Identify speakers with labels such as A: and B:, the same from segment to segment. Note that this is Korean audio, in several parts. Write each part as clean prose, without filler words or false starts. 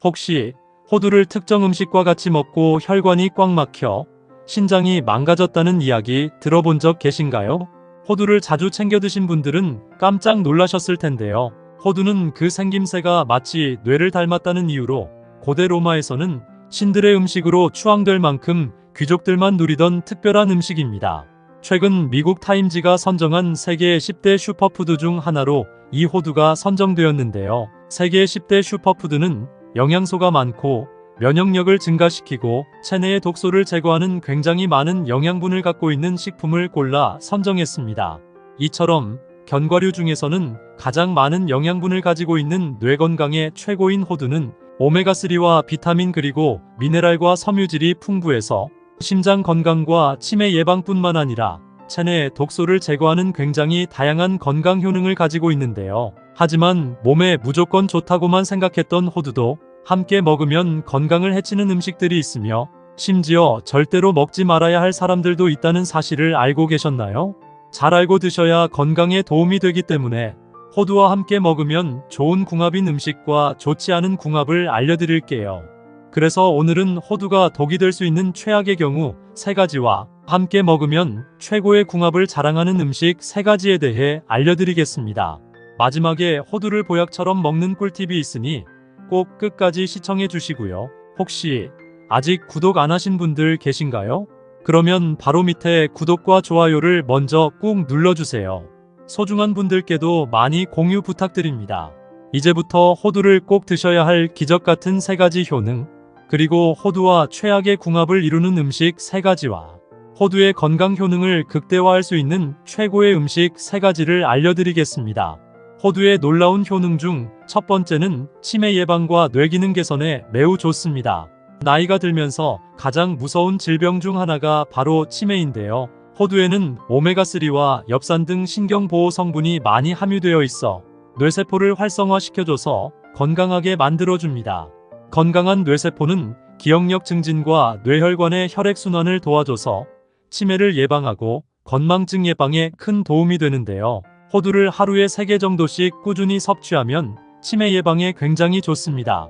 A: 혹시 호두를 특정 음식과 같이 먹고 혈관이 꽉 막혀 신장이 망가졌다는 이야기 들어본 적 계신가요? 호두를 자주 챙겨 드신 분들은 깜짝 놀라셨을 텐데요. 호두는 그 생김새가 마치 뇌를 닮았다는 이유로 고대 로마에서는 신들의 음식으로 추앙될 만큼 귀족들만 누리던 특별한 음식입니다. 최근 미국 타임지가 선정한 세계 10대 슈퍼푸드 중 하나로 이 호두가 선정되었는데요. 세계 10대 슈퍼푸드는 영양소가 많고 면역력을 증가시키고 체내의 독소를 제거하는 굉장히 많은 영양분을 갖고 있는 식품을 골라 선정했습니다. 이처럼 견과류 중에서는 가장 많은 영양분을 가지고 있는 뇌 건강에 최고인 호두는 오메가3와 비타민 그리고 미네랄과 섬유질이 풍부해서 심장 건강과 치매 예방뿐만 아니라 체내 독소를 제거하는 굉장히 다양한 건강 효능을 가지고 있는데요. 하지만 몸에 무조건 좋다고만 생각했던 호두도 함께 먹으면 건강을 해치는 음식들이 있으며 심지어 절대로 먹지 말아야 할 사람들도 있다는 사실을 알고 계셨나요? 잘 알고 드셔야 건강에 도움이 되기 때문에 호두와 함께 먹으면 좋은 궁합인 음식과 좋지 않은 궁합을 알려드릴게요. 그래서 오늘은 호두가 독이 될 수 있는 최악의 경우 3가지와 함께 먹으면 최고의 궁합을 자랑하는 음식 3가지에 대해 알려드리겠습니다. 마지막에 호두를 보약처럼 먹는 꿀팁이 있으니 꼭 끝까지 시청해 주시고요. 혹시 아직 구독 안 하신 분들 계신가요? 그러면 바로 밑에 구독과 좋아요를 먼저 꾹 눌러주세요. 소중한 분들께도 많이 공유 부탁드립니다. 이제부터 호두를 꼭 드셔야 할 기적 같은 3가지 효능, 그리고 호두와 최악의 궁합을 이루는 음식 3가지와 호두의 건강 효능을 극대화할 수 있는 최고의 음식 3가지를 알려드리겠습니다. 호두의 놀라운 효능 중 첫 번째는 치매 예방과 뇌기능 개선에 매우 좋습니다. 나이가 들면서 가장 무서운 질병 중 하나가 바로 치매인데요. 호두에는 오메가3와 엽산 등 신경보호 성분이 많이 함유되어 있어 뇌세포를 활성화시켜줘서 건강하게 만들어줍니다. 건강한 뇌세포는 기억력 증진과 뇌혈관의 혈액순환을 도와줘서 치매를 예방하고 건망증 예방에 큰 도움이 되는데요. 호두를 하루에 3개 정도씩 꾸준히 섭취하면 치매 예방에 굉장히 좋습니다.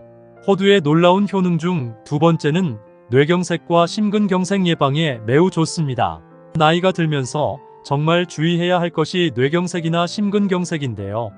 A: 호두의 놀라운 효능 중 2번째는 뇌경색과 심근경색 예방에 매우 좋습니다. 나이가 들면서 정말 주의해야 할 것이 뇌경색이나 심근경색인데요.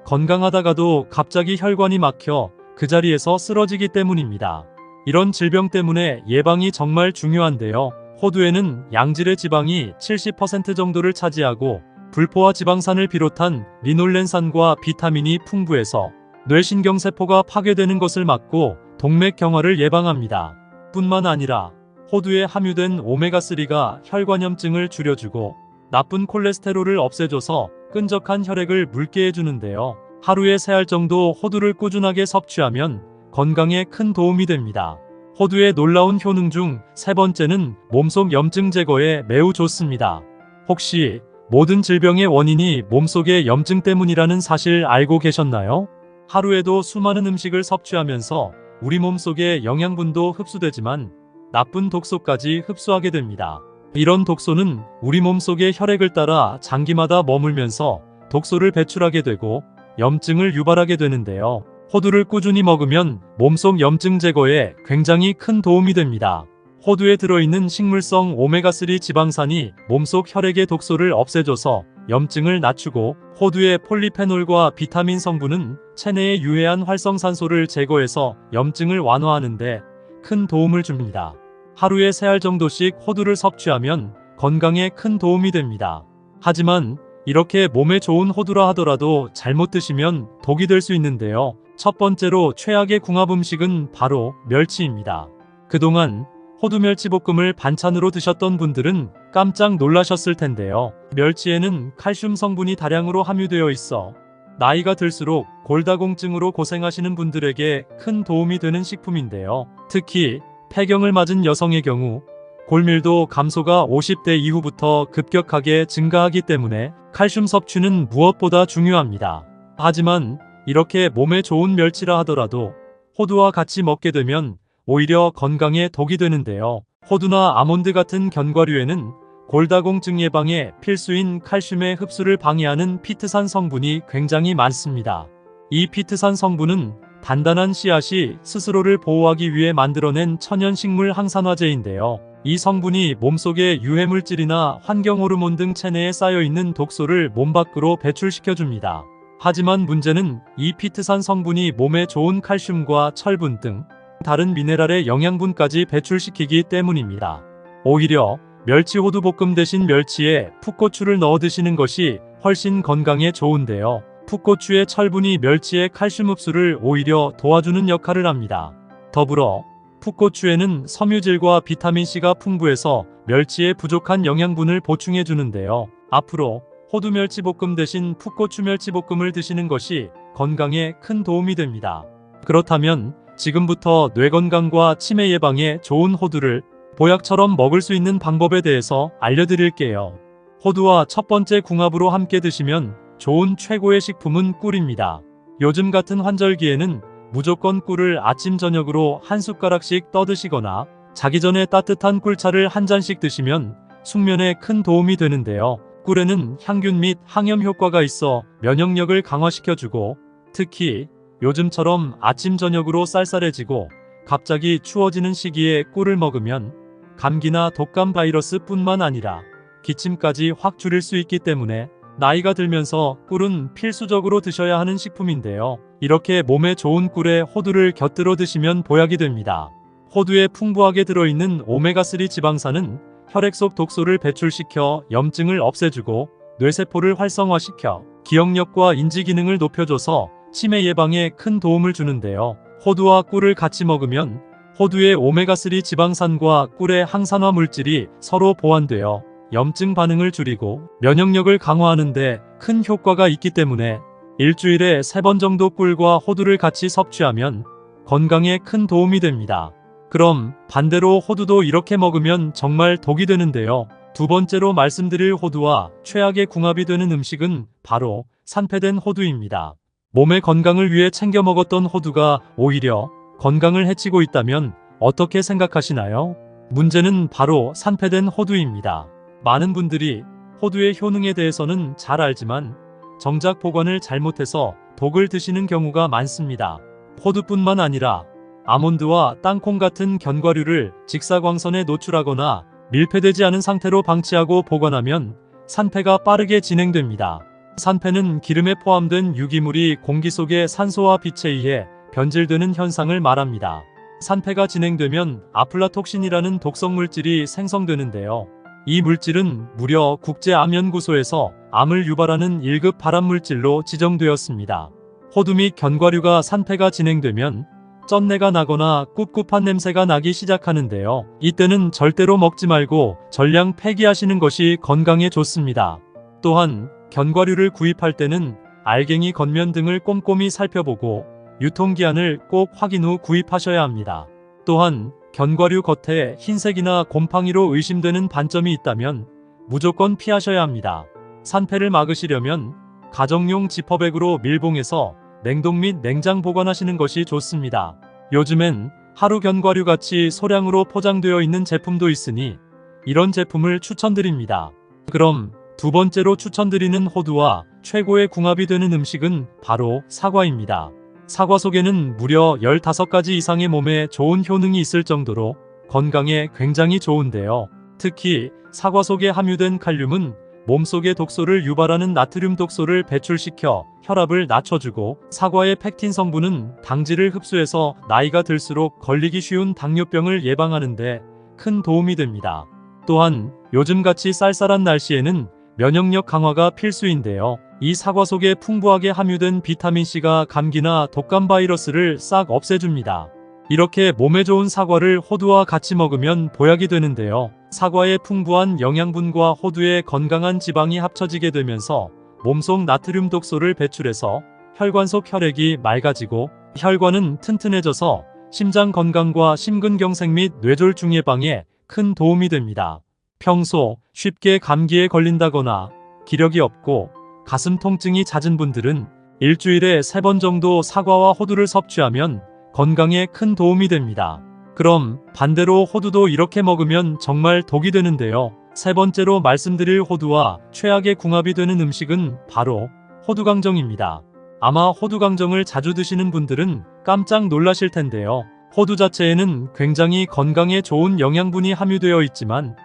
A: 건강하다가도 갑자기 혈관이 막혀 그 자리에서 쓰러지기 때문입니다. 이런 질병 때문에 예방이 정말 중요한데요. 호두에는 양질의 지방이 70% 정도를 차지하고 불포화 지방산을 비롯한 리놀렌산과 비타민이 풍부해서 뇌신경세포가 파괴되는 것을 막고 동맥경화를 예방합니다. 뿐만 아니라 호두에 함유된 오메가3가 혈관염증을 줄여주고 나쁜 콜레스테롤을 없애줘서 끈적한 혈액을 묽게 해주는데요. 하루에 3알 정도 호두를 꾸준하게 섭취하면 건강에 큰 도움이 됩니다. 호두의 놀라운 효능 중 3번째는 몸속 염증 제거에 매우 좋습니다. 혹시 모든 질병의 원인이 몸속의 염증 때문이라는 사실 알고 계셨나요? 하루에도 수많은 음식을 섭취하면서 우리 몸속의 영양분도 흡수되지만 나쁜 독소까지 흡수하게 됩니다. 이런 독소는 우리 몸속의 혈액을 따라 장기마다 머물면서 독소를 배출하게 되고 염증을 유발하게 되는데요. 호두를 꾸준히 먹으면 몸속 염증 제거에 굉장히 큰 도움이 됩니다. 호두에 들어있는 식물성 오메가3 지방산이 몸속 혈액의 독소를 없애줘서 염증을 낮추고 호두의 폴리페놀과 비타민 성분은 체내의 유해한 활성산소를 제거해서 염증을 완화하는데 큰 도움을 줍니다. 하루에 3알 정도씩 호두를 섭취하면 건강에 큰 도움이 됩니다. 하지만 이렇게 몸에 좋은 호두라 하더라도 잘못 드시면 독이 될 수 있는데요. 첫 번째로 최악의 궁합 음식은 바로 멸치입니다. 그동안 호두멸치볶음을 반찬으로 드셨던 분들은 깜짝 놀라셨을 텐데요. 멸치에는 칼슘 성분이 다량으로 함유되어 있어 나이가 들수록 골다공증으로 고생하시는 분들에게 큰 도움이 되는 식품인데요. 특히 폐경을 맞은 여성의 경우 골밀도 감소가 50대 이후부터 급격하게 증가하기 때문에 칼슘 섭취는 무엇보다 중요합니다. 하지만 이렇게 몸에 좋은 멸치라 하더라도 호두와 같이 먹게 되면 오히려 건강에 독이 되는데요. 호두나 아몬드 같은 견과류에는 골다공증 예방에 필수인 칼슘의 흡수를 방해하는 피트산 성분이 굉장히 많습니다. 이 피트산 성분은 단단한 씨앗이 스스로를 보호하기 위해 만들어낸 천연식물 항산화제인데요. 이 성분이 몸속의 유해물질이나 환경호르몬 등 체내에 쌓여있는 독소를 몸 밖으로 배출시켜줍니다. 하지만 문제는 이 피트산 성분이 몸에 좋은 칼슘과 철분 등 다른 미네랄의 영양분까지 배출시키기 때문입니다. 오히려 멸치 호두볶음 대신 멸치에 풋고추를 넣어 드시는 것이 훨씬 건강에 좋은데요. 풋고추의 철분이 멸치의 칼슘 흡수를 오히려 도와주는 역할을 합니다. 더불어 풋고추에는 섬유질과 비타민C가 풍부해서 멸치의 부족한 영양분을 보충해 주는데요. 앞으로 호두멸치볶음 대신 풋고추멸치볶음을 드시는 것이 건강에 큰 도움이 됩니다. 그렇다면 지금부터 뇌 건강과 치매 예방에 좋은 호두를 보약처럼 먹을 수 있는 방법에 대해서 알려드릴게요. 호두와 첫 번째 궁합으로 함께 드시면 좋은 최고의 식품은 꿀입니다. 요즘 같은 환절기에는 무조건 꿀을 아침 저녁으로 한 숟가락씩 떠드시거나 자기 전에 따뜻한 꿀차를 한 잔씩 드시면 숙면에 큰 도움이 되는데요. 꿀에는 향균 및 항염 효과가 있어 면역력을 강화시켜주고, 특히 요즘처럼 아침 저녁으로 쌀쌀해지고 갑자기 추워지는 시기에 꿀을 먹으면 감기나 독감 바이러스 뿐만 아니라 기침까지 확 줄일 수 있기 때문에 나이가 들면서 꿀은 필수적으로 드셔야 하는 식품인데요. 이렇게 몸에 좋은 꿀에 호두를 곁들여 드시면 보약이 됩니다. 호두에 풍부하게 들어있는 오메가3 지방산은 혈액 속 독소를 배출시켜 염증을 없애주고 뇌세포를 활성화시켜 기억력과 인지 기능을 높여줘서 치매 예방에 큰 도움을 주는데요. 호두와 꿀을 같이 먹으면 호두의 오메가3 지방산과 꿀의 항산화 물질이 서로 보완되어 염증 반응을 줄이고 면역력을 강화하는 데 큰 효과가 있기 때문에 일주일에 3번 정도 꿀과 호두를 같이 섭취하면 건강에 큰 도움이 됩니다. 그럼 반대로 호두도 이렇게 먹으면 정말 독이 되는데요. 두 번째로 말씀드릴 호두와 최악의 궁합이 되는 음식은 바로 산패된 호두입니다. 몸의 건강을 위해 챙겨 먹었던 호두가 오히려 건강을 해치고 있다면 어떻게 생각하시나요? 문제는 바로 산패된 호두입니다. 많은 분들이 호두의 효능에 대해서는 잘 알지만 정작 보관을 잘못해서 독을 드시는 경우가 많습니다. 호두뿐만 아니라 아몬드와 땅콩 같은 견과류를 직사광선에 노출하거나 밀폐되지 않은 상태로 방치하고 보관하면 산패가 빠르게 진행됩니다. 산패는 기름에 포함된 유기물이 공기 속의 산소와 빛에 의해 변질되는 현상을 말합니다. 산패가 진행되면 아플라톡신이라는 독성 물질이 생성되는데요. 이 물질은 무려 국제암연구소에서 암을 유발하는 1급 발암물질로 지정되었습니다. 호두 및 견과류가 산패가 진행되면 쩐내가 나거나 꿉꿉한 냄새가 나기 시작하는데요. 이때는 절대로 먹지 말고 전량 폐기하시는 것이 건강에 좋습니다. 또한 견과류를 구입할 때는 알갱이 겉면 등을 꼼꼼히 살펴보고 유통기한을 꼭 확인 후 구입하셔야 합니다. 또한 견과류 겉에 흰색이나 곰팡이로 의심되는 반점이 있다면 무조건 피하셔야 합니다. 산패를 막으시려면 가정용 지퍼백으로 밀봉해서 냉동 및 냉장 보관하시는 것이 좋습니다. 요즘엔 하루 견과류같이 소량으로 포장되어 있는 제품도 있으니 이런 제품을 추천드립니다. 그럼 두 번째로 추천드리는 호두와 최고의 궁합이 되는 음식은 바로 사과입니다. 사과 속에는 무려 15가지 이상의 몸에 좋은 효능이 있을 정도로 건강에 굉장히 좋은데요. 특히 사과 속에 함유된 칼륨은 몸속의 독소를 유발하는 나트륨 독소를 배출시켜 혈압을 낮춰주고, 사과의 펙틴 성분은 당질을 흡수해서 나이가 들수록 걸리기 쉬운 당뇨병을 예방하는 데 큰 도움이 됩니다. 또한 요즘같이 쌀쌀한 날씨에는 면역력 강화가 필수인데요. 이 사과 속에 풍부하게 함유된 비타민C가 감기나 독감 바이러스를 싹 없애줍니다. 이렇게 몸에 좋은 사과를 호두와 같이 먹으면 보약이 되는데요. 사과의 풍부한 영양분과 호두의 건강한 지방이 합쳐지게 되면서 몸속 나트륨 독소를 배출해서 혈관 속 혈액이 맑아지고 혈관은 튼튼해져서 심장 건강과 심근경색 및 뇌졸중 예방에 큰 도움이 됩니다. 평소 쉽게 감기에 걸린다거나 기력이 없고 가슴 통증이 잦은 분들은 일주일에 3번 정도 사과와 호두를 섭취하면 건강에 큰 도움이 됩니다. 그럼 반대로 호두도 이렇게 먹으면 정말 독이 되는데요. 세 번째로 말씀드릴 호두와 최악의 궁합이 되는 음식은 바로 호두강정입니다. 아마 호두강정을 자주 드시는 분들은 깜짝 놀라실 텐데요. 호두 자체에는 굉장히 건강에 좋은 영양분이 함유되어 있지만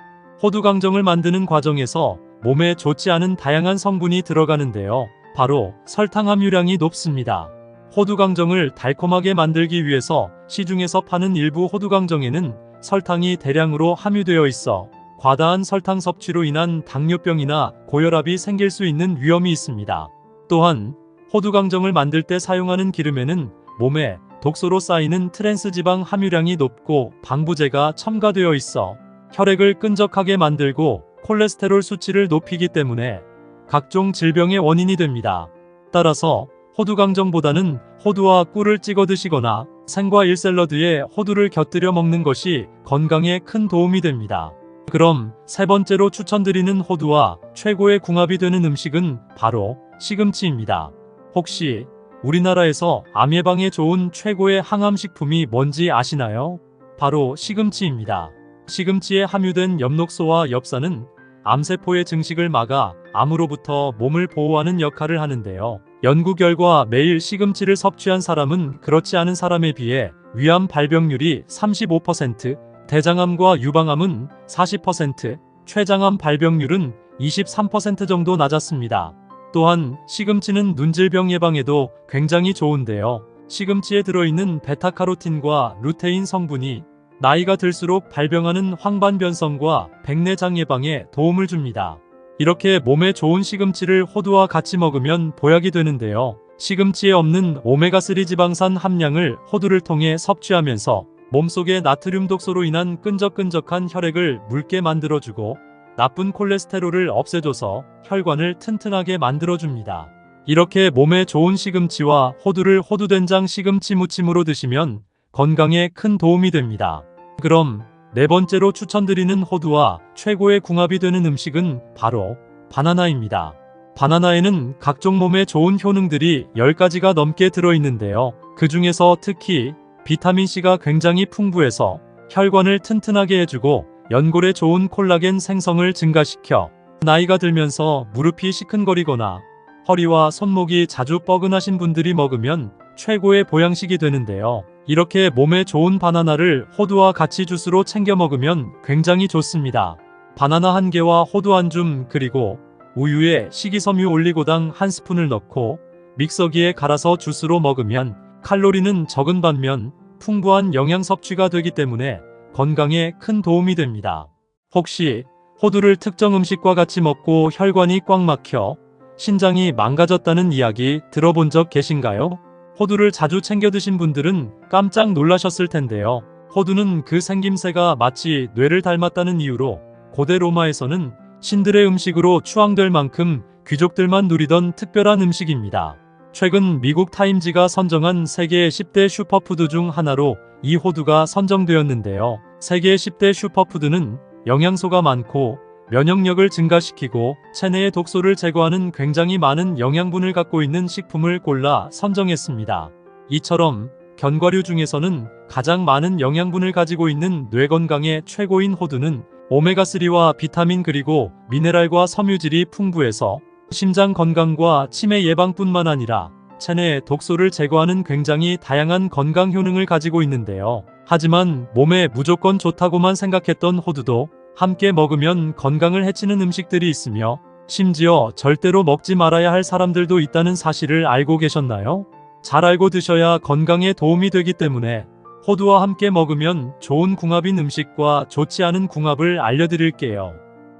A: 호두 강정을 만드는 과정에서 몸에 좋지 않은 다양한 성분이 들어가는데요. 바로 설탕 함유량이 높습니다. 호두 강정을 달콤하게 만들기 위해서 시중에서 파는 일부 호두 강정에는 설탕이 대량으로 함유되어 있어 과다한 설탕 섭취로 인한 당뇨병이나 고혈압이 생길 수 있는 위험이 있습니다. 또한 호두 강정을 만들 때 사용하는 기름에는 몸에 독소로 쌓이는 트랜스 지방 함유량이 높고 방부제가 첨가되어 있어 혈액을 끈적하게 만들고 콜레스테롤 수치를 높이기 때문에 각종 질병의 원인이 됩니다. 따라서 호두 강정보다는 호두와 꿀을 찍어 드시거나 생과일 샐러드에 호두를 곁들여 먹는 것이 건강에 큰 도움이 됩니다. 그럼 세 번째로 추천드리는 호두와 최고의 궁합이 되는 음식은 바로 시금치입니다. 혹시 우리나라에서 암 예방에 좋은 최고의 항암식품이 뭔지 아시나요? 바로 시금치입니다. 시금치에 함유된 엽록소와 엽산은 암세포의 증식을 막아 암으로부터 몸을 보호하는 역할을 하는데요. 연구 결과 매일 시금치를 섭취한 사람은 그렇지 않은 사람에 비해 위암 발병률이 35%, 대장암과 유방암은 40%, 췌장암 발병률은 23% 정도 낮았습니다. 또한 시금치는 눈질병 예방에도 굉장히 좋은데요. 시금치에 들어있는 베타카로틴과 루테인 성분이 나이가 들수록 발병하는 황반변성과 백내장 예방에 도움을 줍니다. 이렇게 몸에 좋은 시금치를 호두와 같이 먹으면 보약이 되는데요. 시금치에 없는 오메가3 지방산 함량을 호두를 통해 섭취하면서 몸속의 나트륨 독소로 인한 끈적끈적한 혈액을 묽게 만들어주고 나쁜 콜레스테롤을 없애줘서 혈관을 튼튼하게 만들어줍니다. 이렇게 몸에 좋은 시금치와 호두를 호두된장 시금치 무침으로 드시면 건강에 큰 도움이 됩니다. 그럼 네 번째로 추천드리는 호두와 최고의 궁합이 되는 음식은 바로 바나나입니다. 바나나에는 각종 몸에 좋은 효능들이 10가지가 넘게 들어있는데요. 그 중에서 특히 비타민C가 굉장히 풍부해서 혈관을 튼튼하게 해주고 연골에 좋은 콜라겐 생성을 증가시켜 나이가 들면서 무릎이 시큰거리거나 허리와 손목이 자주 뻐근하신 분들이 먹으면 최고의 보양식이 되는데요. 이렇게 몸에 좋은 바나나를 호두와 같이 주스로 챙겨 먹으면 굉장히 좋습니다. 바나나 1개와 호두 1줌 그리고 우유에 식이섬유 올리고당 1스푼을 넣고 믹서기에 갈아서 주스로 먹으면 칼로리는 적은 반면 풍부한 영양 섭취가 되기 때문에 건강에 큰 도움이 됩니다. 혹시 호두를 특정 음식과 같이 먹고 혈관이 꽉 막혀 신장이 망가졌다는 이야기 들어본 적 계신가요? 호두를 자주 챙겨 드신 분들은 깜짝 놀라셨을 텐데요. 호두는 그 생김새가 마치 뇌를 닮았다는 이유로 고대 로마에서는 신들의 음식으로 추앙될 만큼 귀족들만 누리던 특별한 음식입니다. 최근 미국 타임지가 선정한 세계 10대 슈퍼푸드 중 하나로 이 호두가 선정되었는데요. 세계 10대 슈퍼푸드는 영양소가 많고 면역력을 증가시키고 체내의 독소를 제거하는 굉장히 많은 영양분을 갖고 있는 식품을 골라 선정했습니다. 이처럼 견과류 중에서는 가장 많은 영양분을 가지고 있는 뇌 건강에 최고인 호두는 오메가3와 비타민 그리고 미네랄과 섬유질이 풍부해서 심장 건강과 치매 예방뿐만 아니라 체내의 독소를 제거하는 굉장히 다양한 건강 효능을 가지고 있는데요. 하지만 몸에 무조건 좋다고만 생각했던 호두도 함께 먹으면 건강을 해치는 음식들이 있으며 심지어 절대로 먹지 말아야 할 사람들도 있다는 사실을 알고 계셨나요? 잘 알고 드셔야 건강에 도움이 되기 때문에 호두와 함께 먹으면 좋은 궁합인 음식과 좋지 않은 궁합을 알려드릴게요.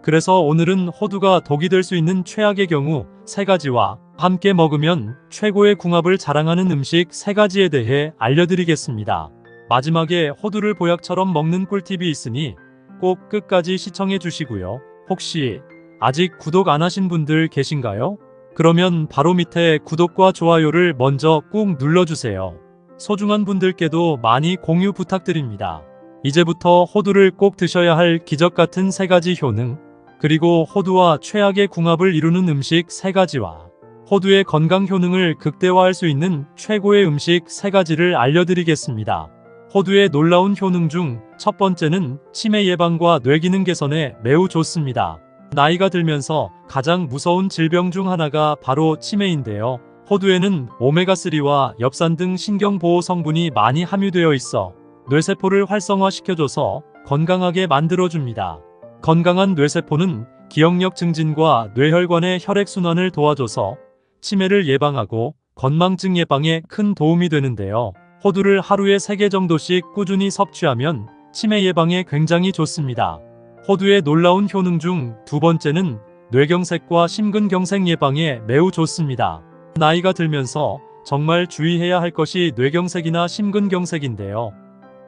A: 그래서 오늘은 호두가 독이 될 수 있는 최악의 경우 3가지와 함께 먹으면 최고의 궁합을 자랑하는 음식 3가지에 대해 알려드리겠습니다. 마지막에 호두를 보약처럼 먹는 꿀팁이 있으니 꼭 끝까지 시청해 주시고요. 혹시 아직 구독 안 하신 분들 계신가요? 그러면 바로 밑에 구독과 좋아요를 먼저 꾹 눌러주세요. 소중한 분들께도 많이 공유 부탁드립니다. 이제부터 호두를 꼭 드셔야 할 기적 같은 3가지 효능, 그리고 호두와 최악의 궁합을 이루는 음식 3가지와 호두의 건강 효능을 극대화할 수 있는 최고의 음식 3가지를 알려드리겠습니다. 호두의 놀라운 효능 중 첫 번째는 치매 예방과 뇌기능 개선에 매우 좋습니다. 나이가 들면서 가장 무서운 질병 중 하나가 바로 치매인데요. 호두에는 오메가3와 엽산 등 신경보호 성분이 많이 함유되어 있어 뇌세포를 활성화시켜줘서 건강하게 만들어줍니다. 건강한 뇌세포는 기억력 증진과 뇌혈관의 혈액순환을 도와줘서 치매를 예방하고 건망증 예방에 큰 도움이 되는데요. 호두를 하루에 3개 정도씩 꾸준히 섭취하면 치매 예방에 굉장히 좋습니다. 호두의 놀라운 효능 중 두 번째는 뇌경색과 심근경색 예방에 매우 좋습니다. 나이가 들면서 정말 주의해야 할 것이 뇌경색이나 심근경색인데요.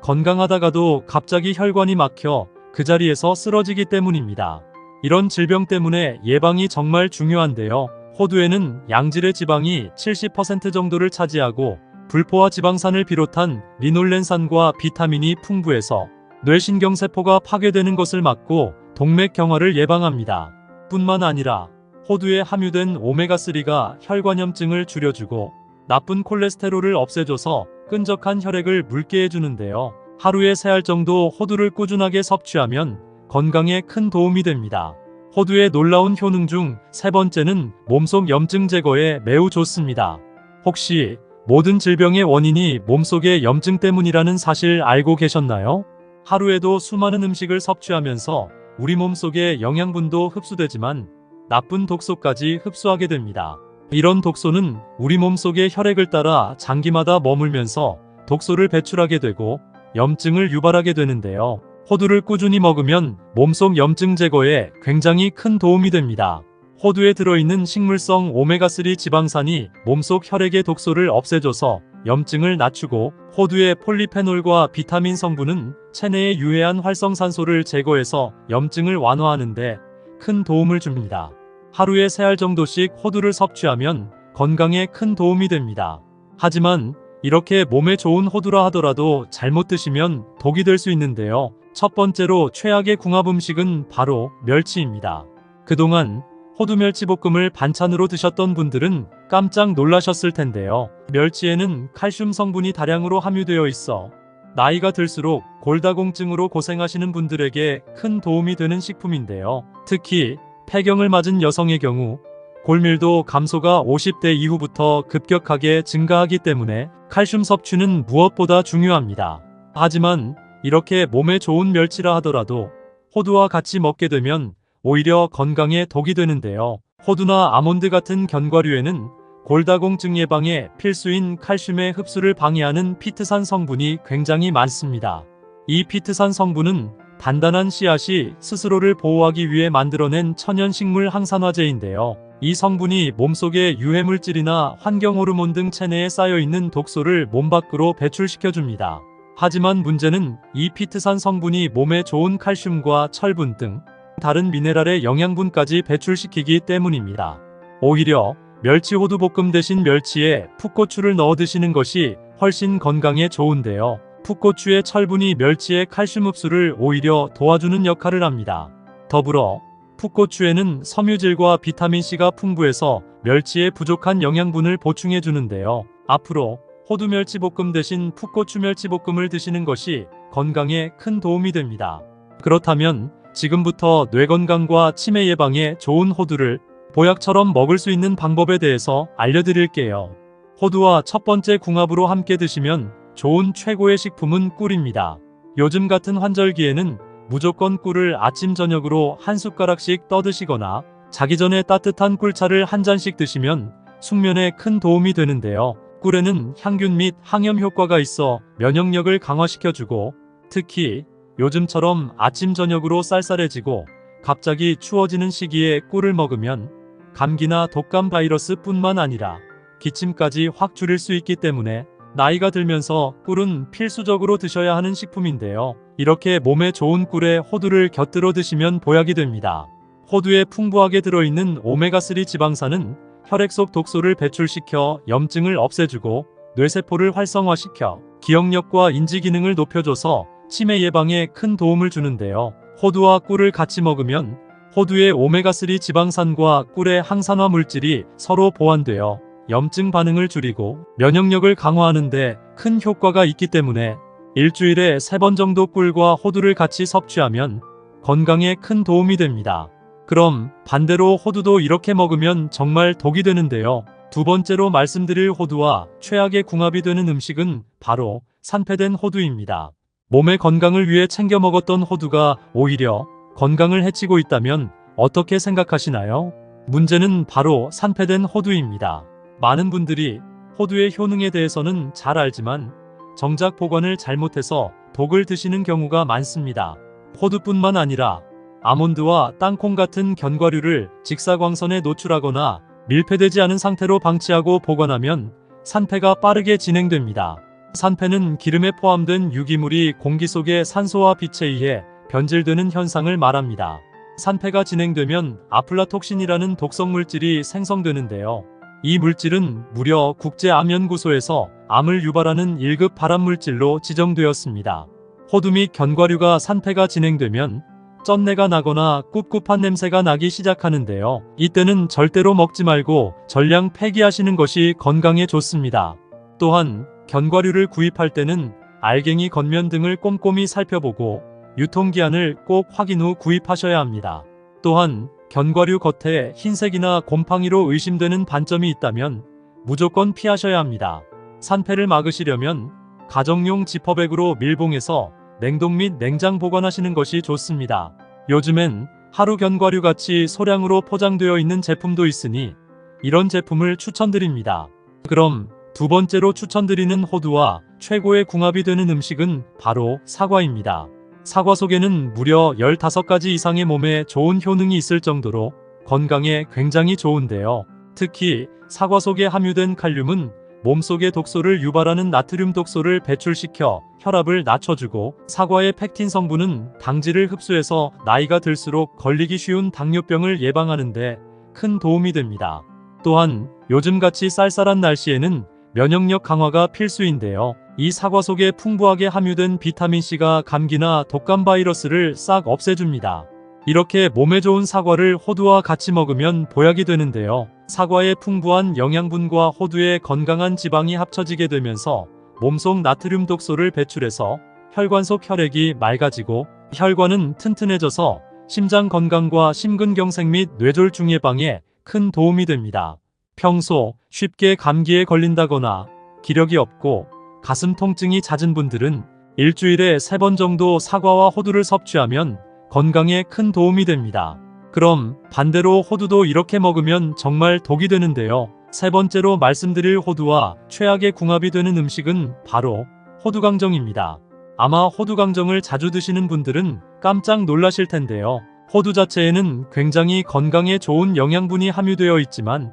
A: 건강하다가도 갑자기 혈관이 막혀 그 자리에서 쓰러지기 때문입니다. 이런 질병 때문에 예방이 정말 중요한데요. 호두에는 양질의 지방이 70% 정도를 차지하고 불포화 지방산을 비롯한 리놀렌산과 비타민이 풍부해서 뇌신경세포가 파괴되는 것을 막고 동맥경화를 예방합니다. 뿐만 아니라 호두에 함유된 오메가3가 혈관염증을 줄여주고 나쁜 콜레스테롤을 없애줘서 끈적한 혈액을 묽게 해주는데요. 하루에 3알 정도 호두를 꾸준하게 섭취하면 건강에 큰 도움이 됩니다. 호두의 놀라운 효능 중 세 번째는 몸속 염증 제거에 매우 좋습니다. 혹시 모든 질병의 원인이 몸속의 염증 때문이라는 사실 알고 계셨나요? 하루에도 수많은 음식을 섭취하면서 우리 몸속의 영양분도 흡수되지만 나쁜 독소까지 흡수하게 됩니다. 이런 독소는 우리 몸속의 혈액을 따라 장기마다 머물면서 독소를 배출하게 되고 염증을 유발하게 되는데요. 호두를 꾸준히 먹으면 몸속 염증 제거에 굉장히 큰 도움이 됩니다. 호두에 들어있는 식물성 오메가3 지방산이 몸속 혈액의 독소를 없애줘서 염증을 낮추고 호두의 폴리페놀과 비타민 성분은 체내의 유해한 활성산소를 제거해서 염증을 완화하는데 큰 도움을 줍니다. 하루에 3알 정도씩 호두를 섭취하면 건강에 큰 도움이 됩니다. 하지만 이렇게 몸에 좋은 호두라 하더라도 잘못 드시면 독이 될 수 있는데요. 첫 번째로 최악의 궁합 음식은 바로 멸치입니다. 그동안 호두 멸치볶음을 반찬으로 드셨던 분들은 깜짝 놀라셨을 텐데요. 멸치에는 칼슘 성분이 다량으로 함유되어 있어 나이가 들수록 골다공증으로 고생하시는 분들에게 큰 도움이 되는 식품인데요. 특히 폐경을 맞은 여성의 경우 골밀도 감소가 50대 이후부터 급격하게 증가하기 때문에 칼슘 섭취는 무엇보다 중요합니다. 하지만 이렇게 몸에 좋은 멸치라 하더라도 호두와 같이 먹게 되면 오히려 건강에 독이 되는데요. 호두나 아몬드 같은 견과류에는 골다공증 예방에 필수인 칼슘의 흡수를 방해하는 피트산 성분이 굉장히 많습니다. 이 피트산 성분은 단단한 씨앗이 스스로를 보호하기 위해 만들어낸 천연식물 항산화제인데요. 이 성분이 몸속의 유해물질이나 환경호르몬 등 체내에 쌓여있는 독소를 몸 밖으로 배출시켜줍니다. 하지만 문제는 이 피트산 성분이 몸에 좋은 칼슘과 철분 등 다른 미네랄의 영양분까지 배출시키기 때문입니다. 오히려 멸치 호두볶음 대신 멸치에 풋고추를 넣어 드시는 것이 훨씬 건강에 좋은데요. 풋고추의 철분이 멸치의 칼슘 흡수를 오히려 도와주는 역할을 합니다. 더불어 풋고추에는 섬유질과 비타민C가 풍부해서 멸치의 부족한 영양분을 보충해 주는데요. 앞으로 호두 멸치볶음 대신 풋고추 멸치볶음을 드시는 것이 건강에 큰 도움이 됩니다. 그렇다면 지금부터 뇌 건강과 치매 예방에 좋은 호두를 보약처럼 먹을 수 있는 방법에 대해서 알려드릴게요. 호두와 첫 번째 궁합으로 함께 드시면 좋은 최고의 식품은 꿀입니다. 요즘 같은 환절기에는 무조건 꿀을 아침 저녁으로 한 숟가락씩 떠드시거나 자기 전에 따뜻한 꿀차를 한 잔씩 드시면 숙면에 큰 도움이 되는데요. 꿀에는 향균 및 항염 효과가 있어 면역력을 강화시켜주고 특히 요즘처럼 아침 저녁으로 쌀쌀해지고 갑자기 추워지는 시기에 꿀을 먹으면 감기나 독감 바이러스 뿐만 아니라 기침까지 확 줄일 수 있기 때문에 나이가 들면서 꿀은 필수적으로 드셔야 하는 식품인데요. 이렇게 몸에 좋은 꿀에 호두를 곁들여 드시면 보약이 됩니다. 호두에 풍부하게 들어있는 오메가3 지방산은 혈액 속 독소를 배출시켜 염증을 없애주고 뇌세포를 활성화시켜 기억력과 인지 기능을 높여줘서 치매 예방에 큰 도움을 주는데요. 호두와 꿀을 같이 먹으면 호두의 오메가3 지방산과 꿀의 항산화 물질이 서로 보완되어 염증 반응을 줄이고 면역력을 강화하는 데 큰 효과가 있기 때문에 일주일에 3번 정도 꿀과 호두를 같이 섭취하면 건강에 큰 도움이 됩니다. 그럼 반대로 호두도 이렇게 먹으면 정말 독이 되는데요. 두 번째로 말씀드릴 호두와 최악의 궁합이 되는 음식은 바로 산패된 호두입니다. 몸의 건강을 위해 챙겨 먹었던 호두가 오히려 건강을 해치고 있다면 어떻게 생각하시나요? 문제는 바로 산패된 호두입니다. 많은 분들이 호두의 효능에 대해서는 잘 알지만 정작 보관을 잘못해서 독을 드시는 경우가 많습니다. 호두뿐만 아니라 아몬드와 땅콩 같은 견과류를 직사광선에 노출하거나 밀폐되지 않은 상태로 방치하고 보관하면 산패가 빠르게 진행됩니다. 산패는 기름에 포함된 유기물이 공기 속의 산소와 빛에 의해 변질되는 현상을 말합니다. 산패가 진행되면 아플라톡신이라는 독성 물질이 생성되는데요. 이 물질은 무려 국제암연구소에서 암을 유발하는 1급 발암물질로 지정되었습니다. 호두 및 견과류가 산패가 진행되면 쩐내가 나거나 꿉꿉한 냄새가 나기 시작하는데요. 이때는 절대로 먹지 말고 전량 폐기하시는 것이 건강에 좋습니다. 또한 견과류를 구입할 때는 알갱이 겉면 등을 꼼꼼히 살펴보고 유통기한을 꼭 확인 후 구입하셔야 합니다. 또한 견과류 겉에 흰색이나 곰팡이로 의심되는 반점이 있다면 무조건 피하셔야 합니다. 산패를 막으시려면 가정용 지퍼백으로 밀봉해서 냉동 및 냉장 보관하시는 것이 좋습니다. 요즘엔 하루 견과류 같이 소량으로 포장되어 있는 제품도 있으니 이런 제품을 추천드립니다. 그럼 두 번째로 추천드리는 호두와 최고의 궁합이 되는 음식은 바로 사과입니다. 사과 속에는 무려 15가지 이상의 몸에 좋은 효능이 있을 정도로 건강에 굉장히 좋은데요. 특히 사과 속에 함유된 칼륨은 몸속의 독소를 유발하는 나트륨 독소를 배출시켜 혈압을 낮춰주고, 사과의 펙틴 성분은 당질을 흡수해서 나이가 들수록 걸리기 쉬운 당뇨병을 예방하는 데 큰 도움이 됩니다. 또한 요즘같이 쌀쌀한 날씨에는 면역력 강화가 필수인데요. 이 사과 속에 풍부하게 함유된 비타민C가 감기나 독감 바이러스를 싹 없애줍니다. 이렇게 몸에 좋은 사과를 호두와 같이 먹으면 보약이 되는데요. 사과의 풍부한 영양분과 호두의 건강한 지방이 합쳐지게 되면서 몸속 나트륨 독소를 배출해서 혈관 속 혈액이 맑아지고 혈관은 튼튼해져서 심장 건강과 심근경색 및 뇌졸중 예방에 큰 도움이 됩니다. 평소 쉽게 감기에 걸린다거나 기력이 없고 가슴 통증이 잦은 분들은 일주일에 3번 정도 사과와 호두를 섭취하면 건강에 큰 도움이 됩니다. 그럼 반대로 호두도 이렇게 먹으면 정말 독이 되는데요. 세 번째로 말씀드릴 호두와 최악의 궁합이 되는 음식은 바로 호두강정입니다. 아마 호두강정을 자주 드시는 분들은 깜짝 놀라실 텐데요. 호두 자체에는 굉장히 건강에 좋은 영양분이 함유되어 있지만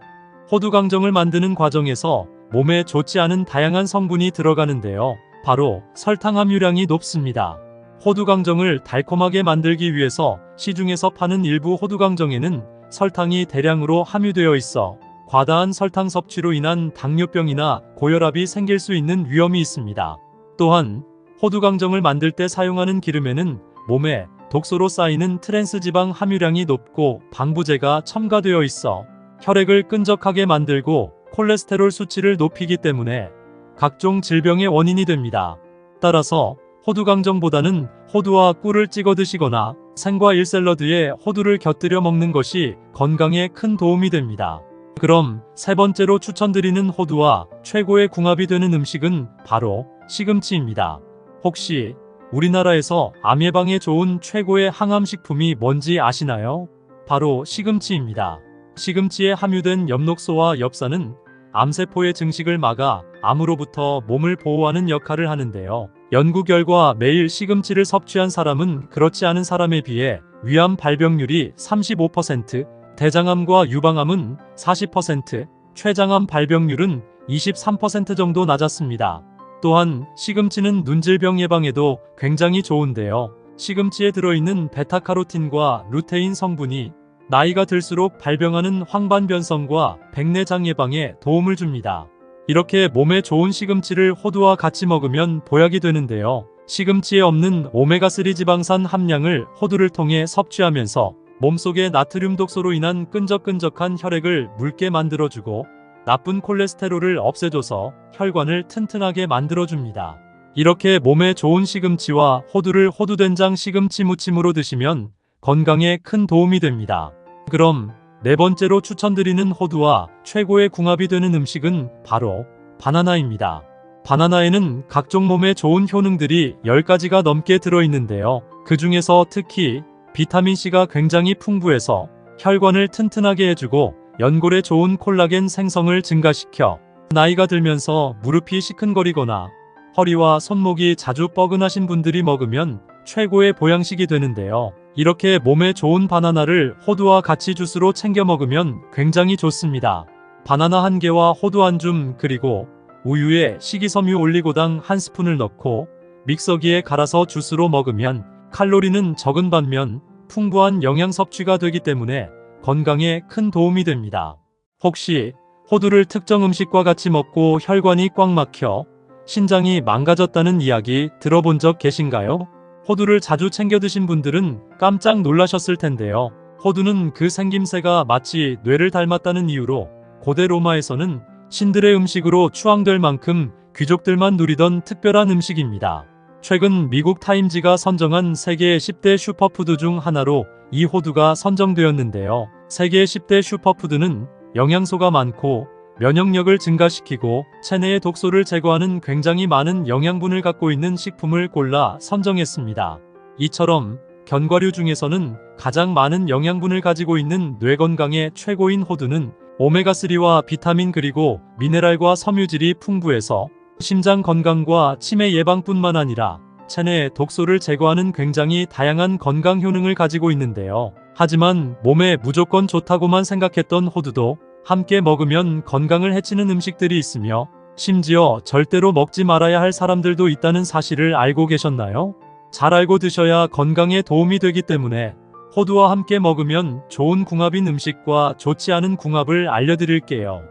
A: 호두강정을 만드는 과정에서 몸에 좋지 않은 다양한 성분이 들어가는데요. 바로 설탕 함유량이 높습니다. 호두강정을 달콤하게 만들기 위해서 시중에서 파는 일부 호두강정에는 설탕이 대량으로 함유되어 있어 과다한 설탕 섭취로 인한 당뇨병이나 고혈압이 생길 수 있는 위험이 있습니다. 또한 호두강정을 만들 때 사용하는 기름에는 몸에 독소로 쌓이는 트랜스지방 함유량이 높고 방부제가 첨가되어 있어 혈액을 끈적하게 만들고 콜레스테롤 수치를 높이기 때문에 각종 질병의 원인이 됩니다. 따라서 호두강정보다는 호두와 꿀을 찍어 드시거나 생과일 샐러드에 호두를 곁들여 먹는 것이 건강에 큰 도움이 됩니다. 그럼 세 번째로 추천드리는 호두와 최고의 궁합이 되는 음식은 바로 시금치입니다. 혹시 우리나라에서 암 예방에 좋은 최고의 항암식품이 뭔지 아시나요? 바로 시금치입니다. 시금치에 함유된 엽록소와 엽산은 암세포의 증식을 막아 암으로부터 몸을 보호하는 역할을 하는데요. 연구 결과 매일 시금치를 섭취한 사람은 그렇지 않은 사람에 비해 위암 발병률이 35%, 대장암과 유방암은 40%, 췌장암 발병률은 23% 정도 낮았습니다. 또한 시금치는 눈질병 예방에도 굉장히 좋은데요. 시금치에 들어있는 베타카로틴과 루테인 성분이 나이가 들수록 발병하는 황반변성과 백내장 예방에 도움을 줍니다. 이렇게 몸에 좋은 시금치를 호두와 같이 먹으면 보약이 되는데요. 시금치에 없는 오메가3 지방산 함량을 호두를 통해 섭취하면서 몸속의 나트륨 독소로 인한 끈적끈적한 혈액을 묽게 만들어주고 나쁜 콜레스테롤을 없애줘서 혈관을 튼튼하게 만들어줍니다. 이렇게 몸에 좋은 시금치와 호두를 호두된장 시금치 무침으로 드시면 건강에 큰 도움이 됩니다. 그럼 네 번째로 추천드리는 호두와 최고의 궁합이 되는 음식은 바로 바나나입니다. 바나나에는 각종 몸에 좋은 효능들이 10가지가 넘게 들어있는데요. 그 중에서 특히 비타민C가 굉장히 풍부해서 혈관을 튼튼하게 해주고 연골에 좋은 콜라겐 생성을 증가시켜 나이가 들면서 무릎이 시큰거리거나 허리와 손목이 자주 뻐근하신 분들이 먹으면 최고의 보양식이 되는데요. 이렇게 몸에 좋은 바나나를 호두와 같이 주스로 챙겨 먹으면 굉장히 좋습니다. 바나나 1개와 호두 1줌 그리고 우유에 식이섬유 올리고당 1스푼을 넣고 믹서기에 갈아서 주스로 먹으면 칼로리는 적은 반면 풍부한 영양 섭취가 되기 때문에 건강에 큰 도움이 됩니다. 혹시 호두를 특정 음식과 같이 먹고 혈관이 꽉 막혀 신장이 망가졌다는 이야기 들어본 적 계신가요? 호두를 자주 챙겨 드신 분들은 깜짝 놀라셨을 텐데요. 호두는 그 생김새가 마치 뇌를 닮았다는 이유로 고대 로마에서는 신들의 음식으로 추앙될 만큼 귀족들만 누리던 특별한 음식입니다. 최근 미국 타임지가 선정한 세계 10대 슈퍼푸드 중 하나로 이 호두가 선정되었는데요. 세계 10대 슈퍼푸드는 영양소가 많고 면역력을 증가시키고 체내의 독소를 제거하는 굉장히 많은 영양분을 갖고 있는 식품을 골라 선정했습니다. 이처럼 견과류 중에서는 가장 많은 영양분을 가지고 있는 뇌 건강에 최고인 호두는 오메가3와 비타민 그리고 미네랄과 섬유질이 풍부해서 심장 건강과 치매 예방뿐만 아니라 체내 독소를 제거하는 굉장히 다양한 건강 효능을 가지고 있는데요. 하지만 몸에 무조건 좋다고만 생각했던 호두도 함께 먹으면 건강을 해치는 음식들이 있으며 심지어 절대로 먹지 말아야 할 사람들도 있다는 사실을 알고 계셨나요? 잘 알고 드셔야 건강에 도움이 되기 때문에 호두와 함께 먹으면 좋은 궁합인 음식과 좋지 않은 궁합을 알려드릴게요.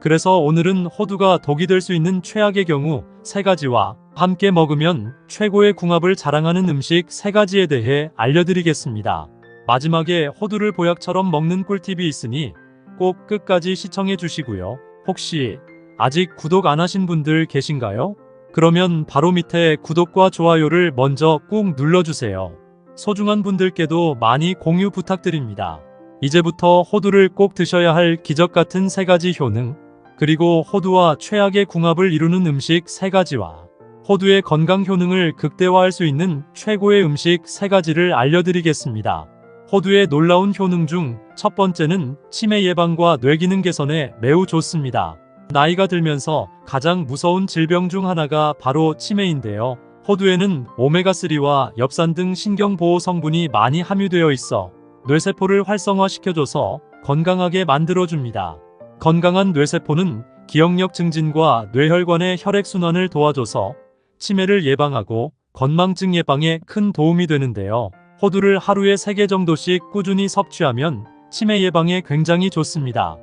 A: 그래서 오늘은 호두가 독이 될 수 있는 최악의 경우 3가지와 함께 먹으면 최고의 궁합을 자랑하는 음식 3가지에 대해 알려드리겠습니다. 마지막에 호두를 보약처럼 먹는 꿀팁이 있으니 꼭 끝까지 시청해 주시고요. 혹시 아직 구독 안 하신 분들 계신가요? 그러면 바로 밑에 구독과 좋아요를 먼저 꾹 눌러주세요. 소중한 분들께도 많이 공유 부탁드립니다. 이제부터 호두를 꼭 드셔야 할 기적 같은 3가지 효능, 그리고 호두와 최악의 궁합을 이루는 음식 3가지와 호두의 건강 효능을 극대화할 수 있는 최고의 음식 3가지를 알려드리겠습니다. 호두의 놀라운 효능 중 첫 번째는 치매 예방과 뇌기능 개선에 매우 좋습니다. 나이가 들면서 가장 무서운 질병 중 하나가 바로 치매인데요. 호두에는 오메가3와 엽산 등 신경보호 성분이 많이 함유되어 있어 뇌세포를 활성화시켜줘서 건강하게 만들어줍니다. 건강한 뇌세포는 기억력 증진과 뇌혈관의 혈액순환을 도와줘서 치매를 예방하고 건망증 예방에 큰 도움이 되는데요. 호두를 하루에 3개 정도씩 꾸준히 섭취하면 치매 예방에 굉장히 좋습니다.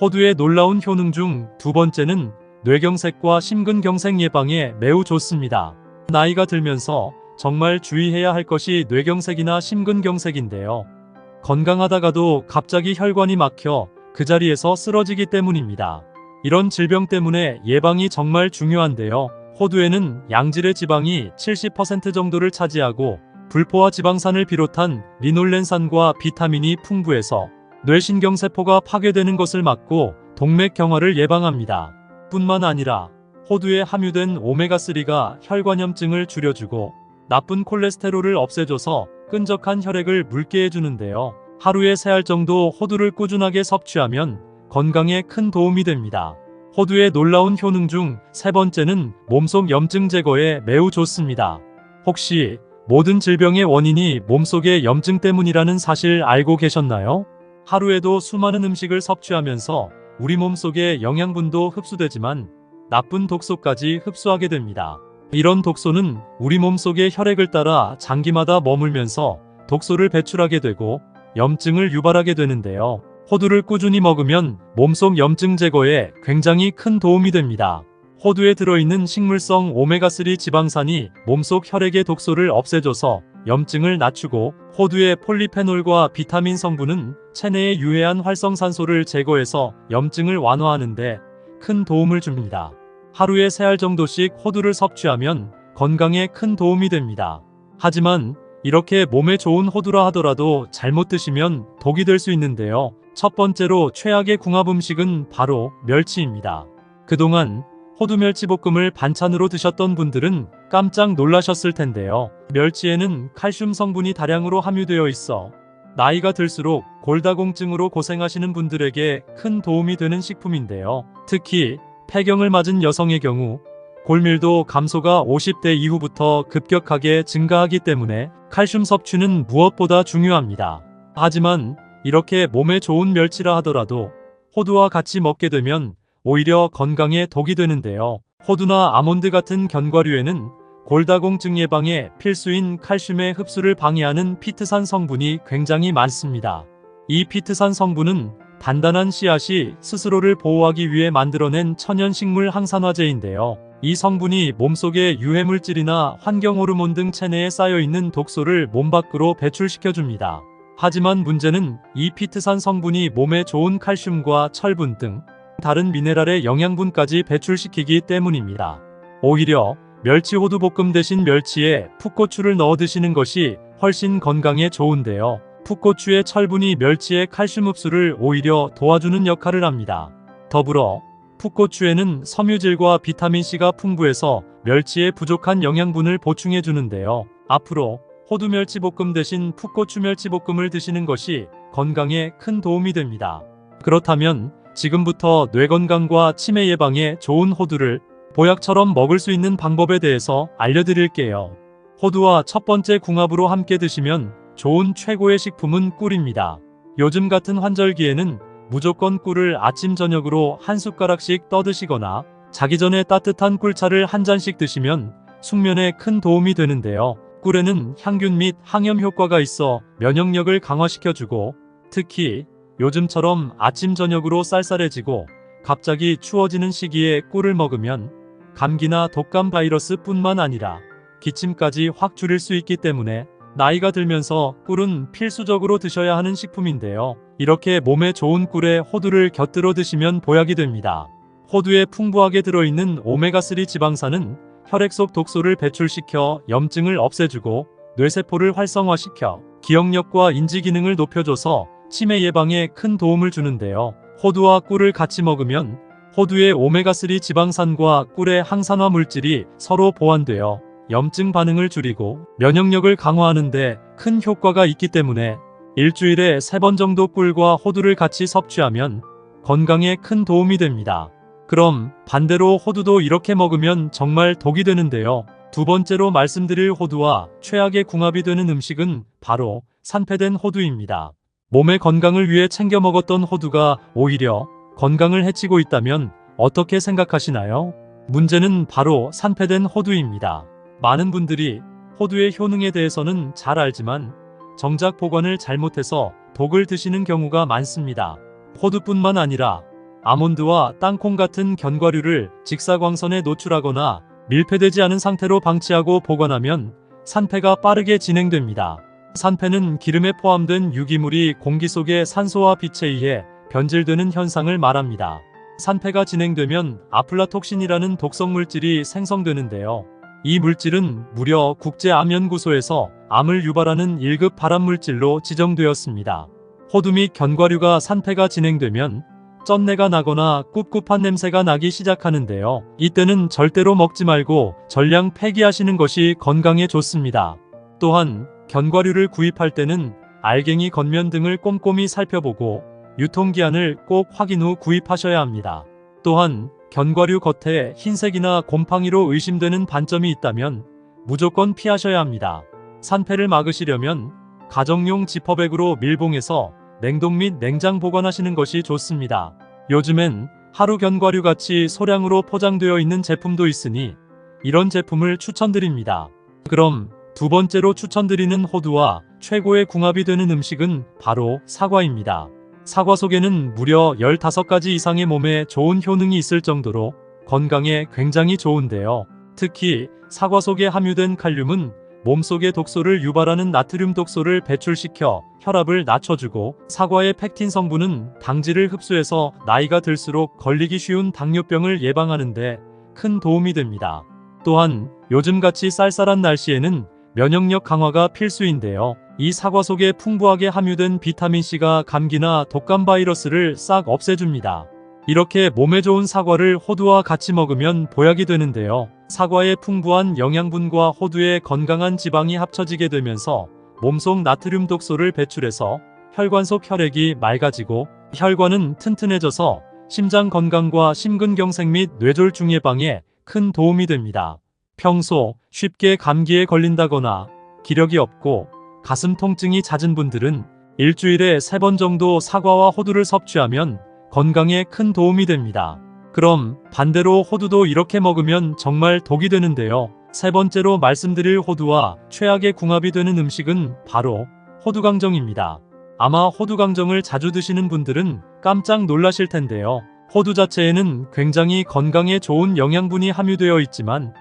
A: 호두의 놀라운 효능 중 2번째는 뇌경색과 심근경색 예방에 매우 좋습니다. 나이가 들면서 정말 주의해야 할 것이 뇌경색이나 심근경색인데요. 건강하다가도 갑자기 혈관이 막혀 그 자리에서 쓰러지기 때문입니다. 이런 질병 때문에 예방이 정말 중요한데요. 호두에는 양질의 지방이 70% 정도를 차지하고 불포화 지방산을 비롯한 리놀렌산과 비타민이 풍부해서 뇌신경세포가 파괴되는 것을 막고 동맥경화를 예방합니다. 뿐만 아니라 호두에 함유된 오메가3가 혈관염증을 줄여주고 나쁜 콜레스테롤을 없애줘서 끈적한 혈액을 묽게 해주는데요. 하루에 3알 정도 호두를 꾸준하게 섭취하면 건강에 큰 도움이 됩니다. 호두의 놀라운 효능 중 3번째는 몸속 염증 제거에 매우 좋습니다. 혹시 모든 질병의 원인이 몸속의 염증 때문이라는 사실 알고 계셨나요? 하루에도 수많은 음식을 섭취하면서 우리 몸속의 영양분도 흡수되지만 나쁜 독소까지 흡수하게 됩니다. 이런 독소는 우리 몸속의 혈액을 따라 장기마다 머물면서 독소를 배출하게 되고 염증을 유발하게 되는데요. 호두를 꾸준히 먹으면 몸속 염증 제거에 굉장히 큰 도움이 됩니다. 호두에 들어있는 식물성 오메가3 지방산이 몸속 혈액의 독소를 없애줘서 염증을 낮추고 호두의 폴리페놀과 비타민 성분은 체내의 유해한 활성산소를 제거해서 염증을 완화하는 데 큰 도움을 줍니다. 하루에 3알 정도씩 호두를 섭취하면 건강에 큰 도움이 됩니다. 하지만 이렇게 몸에 좋은 호두라 하더라도 잘못 드시면 독이 될 수 있는데요. 첫 번째로 최악의 궁합 음식은 바로 멸치입니다. 그동안 호두 멸치볶음을 반찬으로 드셨던 분들은 깜짝 놀라셨을 텐데요. 멸치에는 칼슘 성분이 다량으로 함유되어 있어 나이가 들수록 골다공증으로 고생하시는 분들에게 큰 도움이 되는 식품인데요. 특히 폐경을 맞은 여성의 경우 골밀도 감소가 50대 이후부터 급격하게 증가하기 때문에 칼슘 섭취는 무엇보다 중요합니다. 하지만 이렇게 몸에 좋은 멸치라 하더라도 호두와 같이 먹게 되면 오히려 건강에 독이 되는데요. 호두나 아몬드 같은 견과류에는 골다공증 예방에 필수인 칼슘의 흡수를 방해하는 피트산 성분이 굉장히 많습니다. 이 피트산 성분은 단단한 씨앗이 스스로를 보호하기 위해 만들어낸 천연식물 항산화제인데요. 이 성분이 몸속의 유해물질이나 환경호르몬 등 체내에 쌓여있는 독소를 몸 밖으로 배출시켜줍니다. 하지만 문제는 이 피트산 성분이 몸에 좋은 칼슘과 철분 등 다른 미네랄의 영양분까지 배출시키기 때문입니다. 오히려 멸치 호두볶음 대신 멸치에 풋고추를 넣어 드시는 것이 훨씬 건강에 좋은데요. 풋고추의 철분이 멸치의 칼슘 흡수를 오히려 도와주는 역할을 합니다. 더불어 풋고추에는 섬유질과 비타민C가 풍부해서 멸치의 부족한 영양분을 보충해 주는데요. 앞으로 호두 멸치볶음 대신 풋고추 멸치볶음을 드시는 것이 건강에 큰 도움이 됩니다. 그렇다면 지금부터 뇌 건강과 치매 예방에 좋은 호두를 보약처럼 먹을 수 있는 방법에 대해서 알려드릴게요. 호두와 첫 번째 궁합으로 함께 드시면 좋은 최고의 식품은 꿀입니다. 요즘 같은 환절기에는 무조건 꿀을 아침 저녁으로 한 숟가락씩 떠드시거나 자기 전에 따뜻한 꿀차를 한 잔씩 드시면 숙면에 큰 도움이 되는데요. 꿀에는 향균 및 항염 효과가 있어 면역력을 강화시켜주고 특히 요즘처럼 아침 저녁으로 쌀쌀해지고 갑자기 추워지는 시기에 꿀을 먹으면 감기나 독감 바이러스 뿐만 아니라 기침까지 확 줄일 수 있기 때문에 나이가 들면서 꿀은 필수적으로 드셔야 하는 식품인데요. 이렇게 몸에 좋은 꿀에 호두를 곁들여 드시면 보약이 됩니다. 호두에 풍부하게 들어있는 오메가3 지방산은 혈액 속 독소를 배출시켜 염증을 없애주고 뇌세포를 활성화시켜 기억력과 인지 기능을 높여줘서 치매 예방에 큰 도움을 주는데요. 호두와 꿀을 같이 먹으면 호두의 오메가3 지방산과 꿀의 항산화 물질이 서로 보완되어 염증 반응을 줄이고 면역력을 강화하는 데 큰 효과가 있기 때문에 일주일에 3번 정도 꿀과 호두를 같이 섭취하면 건강에 큰 도움이 됩니다. 그럼 반대로 호두도 이렇게 먹으면 정말 독이 되는데요. 두 번째로 말씀드릴 호두와 최악의 궁합이 되는 음식은 바로 산패된 호두입니다. 몸의 건강을 위해 챙겨 먹었던 호두가 오히려 건강을 해치고 있다면 어떻게 생각하시나요? 문제는 바로 산패된 호두입니다. 많은 분들이 호두의 효능에 대해서는 잘 알지만 정작 보관을 잘못해서 독을 드시는 경우가 많습니다. 호두뿐만 아니라 아몬드와 땅콩 같은 견과류를 직사광선에 노출하거나 밀폐되지 않은 상태로 방치하고 보관하면 산패가 빠르게 진행됩니다. 산패는 기름에 포함된 유기물이 공기 속의 산소와 빛에 의해 변질되는 현상을 말합니다. 산패가 진행되면 아플라톡신이라는 독성 물질이 생성되는데요. 이 물질은 무려 국제암연구소에서 암을 유발하는 1급 발암물질로 지정되었습니다. 호두 및 견과류가 산패가 진행되면 쩐내가 나거나 꿉꿉한 냄새가 나기 시작하는데요. 이때는 절대로 먹지 말고 전량 폐기하시는 것이 건강에 좋습니다. 또한 견과류를 구입할 때는 알갱이 겉면 등을 꼼꼼히 살펴보고 유통기한을 꼭 확인 후 구입하셔야 합니다. 또한 견과류 겉에 흰색이나 곰팡이로 의심되는 반점이 있다면 무조건 피하셔야 합니다. 산패를 막으시려면 가정용 지퍼백으로 밀봉해서 냉동 및 냉장 보관하시는 것이 좋습니다. 요즘엔 하루 견과류같이 소량으로 포장되어 있는 제품도 있으니 이런 제품을 추천드립니다. 그럼 두 번째로 추천드리는 호두와 최고의 궁합이 되는 음식은 바로 사과입니다. 사과 속에는 무려 15가지 이상의 몸에 좋은 효능이 있을 정도로 건강에 굉장히 좋은데요. 특히 사과 속에 함유된 칼륨은 몸속의 독소를 유발하는 나트륨 독소를 배출시켜 혈압을 낮춰주고 사과의 펙틴 성분은 당질을 흡수해서 나이가 들수록 걸리기 쉬운 당뇨병을 예방하는 데 큰 도움이 됩니다. 또한 요즘같이 쌀쌀한 날씨에는 면역력 강화가 필수인데요. 이 사과 속에 풍부하게 함유된 비타민C가 감기나 독감 바이러스를 싹 없애줍니다. 이렇게 몸에 좋은 사과를 호두와 같이 먹으면 보약이 되는데요. 사과의 풍부한 영양분과 호두의 건강한 지방이 합쳐지게 되면서 몸속 나트륨 독소를 배출해서 혈관 속 혈액이 맑아지고 혈관은 튼튼해져서 심장 건강과 심근경색 및 뇌졸중 예방에 큰 도움이 됩니다. 평소 쉽게 감기에 걸린다거나 기력이 없고 가슴 통증이 잦은 분들은 일주일에 3번 정도 사과와 호두를 섭취하면 건강에 큰 도움이 됩니다. 그럼 반대로 호두도 이렇게 먹으면 정말 독이 되는데요. 세 번째로 말씀드릴 호두와 최악의 궁합이 되는 음식은 바로 호두강정입니다. 아마 호두강정을 자주 드시는 분들은 깜짝 놀라실 텐데요. 호두 자체에는 굉장히 건강에 좋은 영양분이 함유되어 있지만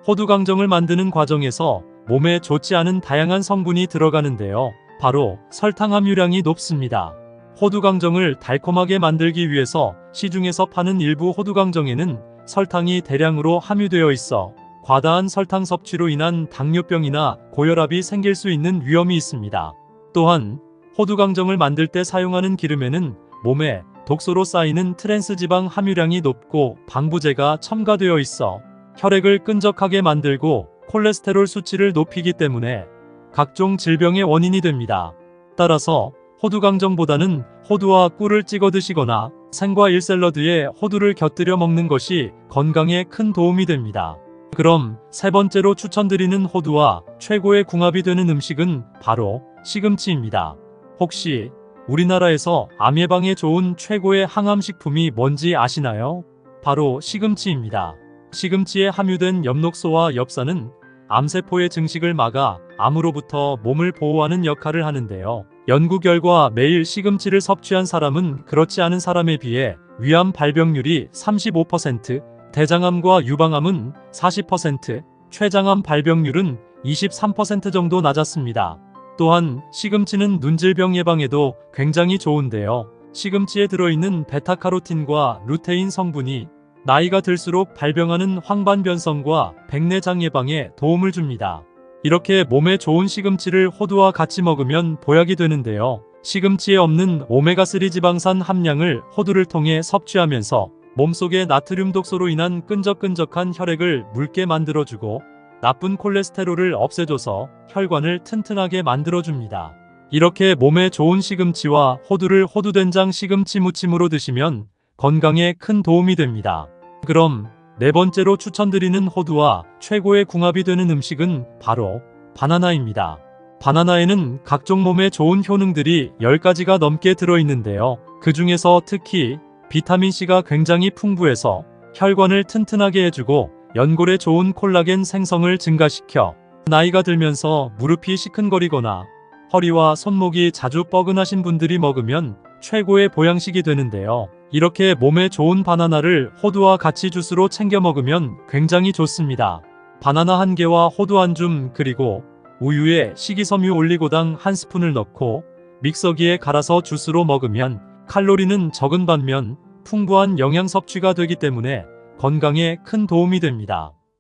A: 호두강정을 만드는 과정에서 몸에 좋지 않은 다양한 성분이 들어가는데요. 바로 설탕 함유량이 높습니다. 호두강정을 달콤하게 만들기 위해서 시중에서 파는 일부 호두강정에는 설탕이 대량으로 함유되어 있어 과다한 설탕 섭취로 인한 당뇨병이나 고혈압이 생길 수 있는 위험이 있습니다. 또한 호두강정을 만들 때 사용하는 기름에는 몸에 독소로 쌓이는 트랜스지방 함유량이 높고 방부제가 첨가되어 있어 혈액을 끈적하게 만들고 콜레스테롤 수치를 높이기 때문에 각종 질병의 원인이 됩니다. 따라서 호두강정보다는 호두와 꿀을 찍어 드시거나 생과일 샐러드에 호두를 곁들여 먹는 것이 건강에 큰 도움이 됩니다. 그럼 세 번째로 추천드리는 호두와 최고의 궁합이 되는 음식은 바로 시금치입니다. 혹시 우리나라에서 암 예방에 좋은 최고의 항암식품이 뭔지 아시나요? 바로 시금치입니다. 시금치에 함유된 엽록소와 엽산은 암세포의 증식을 막아 암으로부터 몸을 보호하는 역할을 하는데요. 연구 결과 매일 시금치를 섭취한 사람은 그렇지 않은 사람에 비해 위암 발병률이 35%, 대장암과 유방암은 40%, 췌장암 발병률은 23% 정도 낮았습니다. 또한 시금치는 눈질병 예방에도 굉장히 좋은데요. 시금치에 들어있는 베타카로틴과 루테인 성분이 나이가 들수록 발병하는 황반변성과 백내장 예방에 도움을 줍니다. 이렇게 몸에 좋은 시금치를 호두와 같이 먹으면 보약이 되는데요. 시금치에 없는 오메가3 지방산 함량을 호두를 통해 섭취하면서 몸속의 나트륨 독소로 인한 끈적끈적한 혈액을 묽게 만들어주고 나쁜 콜레스테롤을 없애줘서 혈관을 튼튼하게 만들어줍니다. 이렇게 몸에 좋은 시금치와 호두를 호두된장 시금치 무침으로 드시면 건강에 큰 도움이 됩니다. 그럼 네 번째로 추천드리는 호두와 최고의 궁합이 되는 음식은 바로 바나나입니다. 바나나에는 각종 몸에 좋은 효능들이 10가지가 넘게 들어있는데요. 그 중에서 특히 비타민C가 굉장히 풍부해서 혈관을 튼튼하게 해주고 연골에 좋은 콜라겐 생성을 증가시켜 나이가 들면서 무릎이 시큰거리거나 허리와 손목이 자주 뻐근하신 분들이 먹으면 최고의 보양식이 되는데요. 이렇게 몸에 좋은 바나나를 호두와 같이 주스로 챙겨 먹으면 굉장히 좋습니다. 바나나 1개와 호두 1줌 그리고 우유에 식이섬유 올리고당 1스푼을 넣고 믹서기에 갈아서 주스로 먹으면 칼로리는 적은 반면 풍부한 영양 섭취가 되기 때문에 건강에 큰 도움이 됩니다.